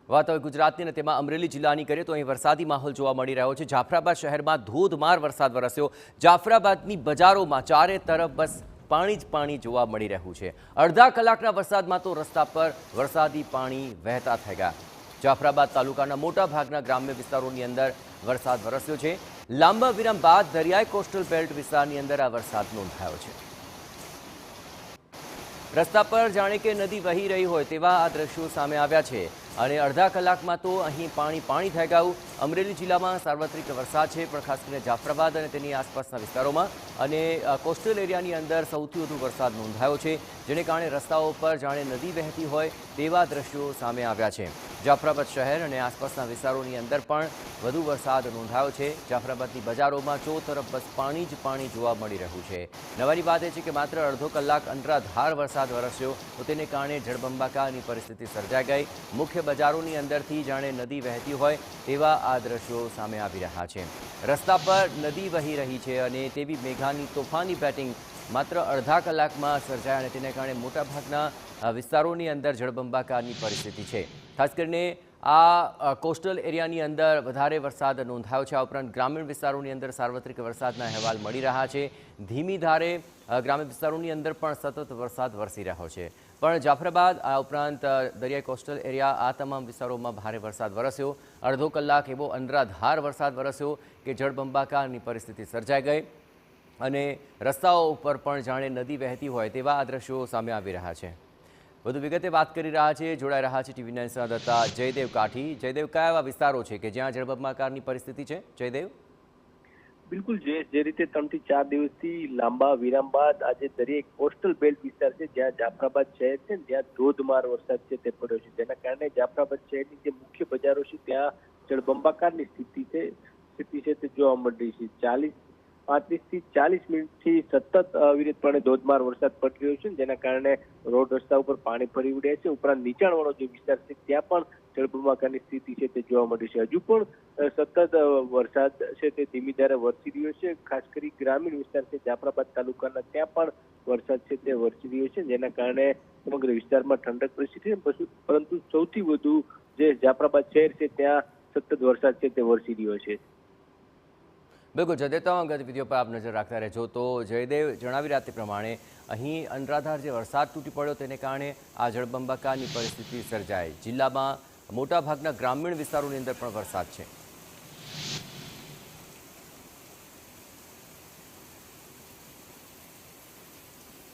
વાત હવે ગુજરાતની અને તેમાં અમરેલી જિલ્લાની કરીએ તો અહીં વરસાદી માહોલ જોવા મળી રહ્યો છે। જાફરાબાદ શહેરમાં ધોધમાર વરસાદ વરસ્યો। જાફરાબાદની બજારોમાં ચારે તરફ બસ પાણી જ પાણી જોવા મળી રહ્યું છે। અડધા કલાકના વરસાદમાં તો રસ્તા પર વરસાદી પાણી વહેતા થઈ ગયા। જાફરાબાદ તાલુકાના મોટા ભાગના ગ્રામ્ય વિસ્તારોની અંદર વરસાદ વરસ્યો છે। લાંબા વિરામ બાદ દરિયાઈ કોસ્ટલ બેલ્ટ વિસ્તારની અંદર આ વરસાદ નોંધાયો છે। રસ્તા પર જાણે કે નદી વહી રહી હોય તેવા આ દ્રશ્યો સામે આવ્યા છે અને અડધા કલાકમાં તો અહીં પાણી થઈ ગયું। અમરેલી જિલ્લામાં સાર્વત્રિક વરસાદ છે, પણ ખાસ કરીને જાફરાબાદ અને તેની આસપાસના વિસ્તારોમાં અને કોસ્ટલ એરિયાની અંદર સૌથી વધુ વરસાદ નોંધાયો છે, જેને કારણે રસ્તાઓ પર જાણે નદી વહેતી હોય તેવા દ્રશ્યો સામે આવ્યા છે। જાફરાબાદ શહેર અને આસપાસના વિસ્તારોની અંદર પણ વધુ વરસાદ નોંધાયો છે। જાફરાબાદની બજારોમાં ચોતરફ બસ પાણી જ પાણી જોવા મળી રહ્યું છે। નવારી વાત એ છે કે માત્ર અડધો કલાક અનરાધાર વરસાદ વરસ્યો તો તેને કારણે જળબંબાકારની પરિસ્થિતિ સર્જાઈ ગઈ। મુખ્ય બજારોની અંદરથી જાણે નદી વહેતી હોય તેવા આ દ્રશ્યો સામે આવી રહ્યા છે। રસ્તા પર નદી વહી રહી છે અને તેવી મેઘાની તોફાની બેટિંગ માત્ર અડધા કલાકમાં સર્જાય અને તેને કારણે મોટાભાગના વિસ્તારોની અંદર જળબંબાકારની પરિસ્થિતિ છે। ખાસ કરીને આ કોસ્ટલ એરિયાની અંદર વધારે વરસાદ નોંધાયો છે। આ ઉપરાંત ગ્રામીણ વિસ્તારોની અંદર સાર્વત્રિક વરસાદના અહેવાલ મળી રહ્યા છે। ધીમી ધારે ગ્રામ્ય વિસ્તારોની અંદર પણ સતત વરસાદ વરસી રહ્યો છે। પણ જાફરાબાદ આ ઉપરાંત દરિયાઈ કોસ્ટલ એરિયા આ તમામ વિસ્તારોમાં ભારે વરસાદ વરસ્યો। અડધો કલાક એવો અનરાધાર વરસાદ વરસ્યો કે જળબંબાકારની પરિસ્થિતિ સર્જાઈ ગઈ અને રસ્તાઓ ઉપર પણ જાણે નદી વહેતી હોય તેવા આ દ્રશ્યો સામે આવી રહ્યા છે। વધુ વિગતે વાત કરી રહ્યા છે, જોડાઈ રહ્યા છે ટીવી 9 સંવાદદાતા જયદેવ કાઠી। જયદેવ, કયા એવા વિસ્તારો છે કે જ્યાં જળબંબાકારની પરિસ્થિતિ છે? જયદેવ, બિલકુલ જે રીતે 3 થી 4 દિવસથી લાંબા વિરામ બાદ આજે દરિયાઈ કોસ્ટલ બેલ્ટ વિસ્તાર છે જ્યાં જાફરાબાદ શહેર છે ત્યાં ધોધમાર વરસાદ છે તે પડ્યો છે, જેના કારણે જાફરાબાદ શહેરની જે મુખ્ય બજારો છે ત્યાં જળબંબાકારની સ્થિતિ છે તે જોવા મળી છે। 35 થી 40 મિનિટથી સતત અવિરતપણે ધોધમાર વરસાદ પડી રહ્યો છે, જેના કારણે રોડ રસ્તા ઉપર પાણી ફરી વળ્યા છે। ઉપરાંત નીચાણવાળો જે વિસ્તાર છે ત્યાં પણ જળબંબાકારની સ્થિતિ છે તે જોવા મળી છે। હજુ પણ સતત વરસાદ છે તે ધીમી ધારે વરસી રહ્યો છે। ખાસ કરી ગ્રામીણ વિસ્તાર છે જાફરાબાદ તાલુકાના ત્યાં પણ વરસાદ છે તે વરસી રહ્યો છે, જેના કારણે સમગ્ર વિસ્તારમાં ઠંડક પરિસ્થિતિ છે। પરંતુ સૌથી વધુ જે જાફરાબાદ શહેર છે ત્યાં સતત વરસાદ છે તે વરસી રહ્યો છે। બિલકુલ જયદેવ, તમામ ગતિવિધિઓ પર આપ નજર રાખતા રહેજો। તો જયદેવ જણાવી રહ્યા તે પ્રમાણે અહીં અનરાધાર જે વરસાદ તૂટી પડ્યો તેને કારણે આ જળબંબાકારની પરિસ્થિતિ સર્જાઈ। જિલ્લામાં મોટાભાગના ગ્રામીણ વિસ્તારોની અંદર પણ વરસાદ છે।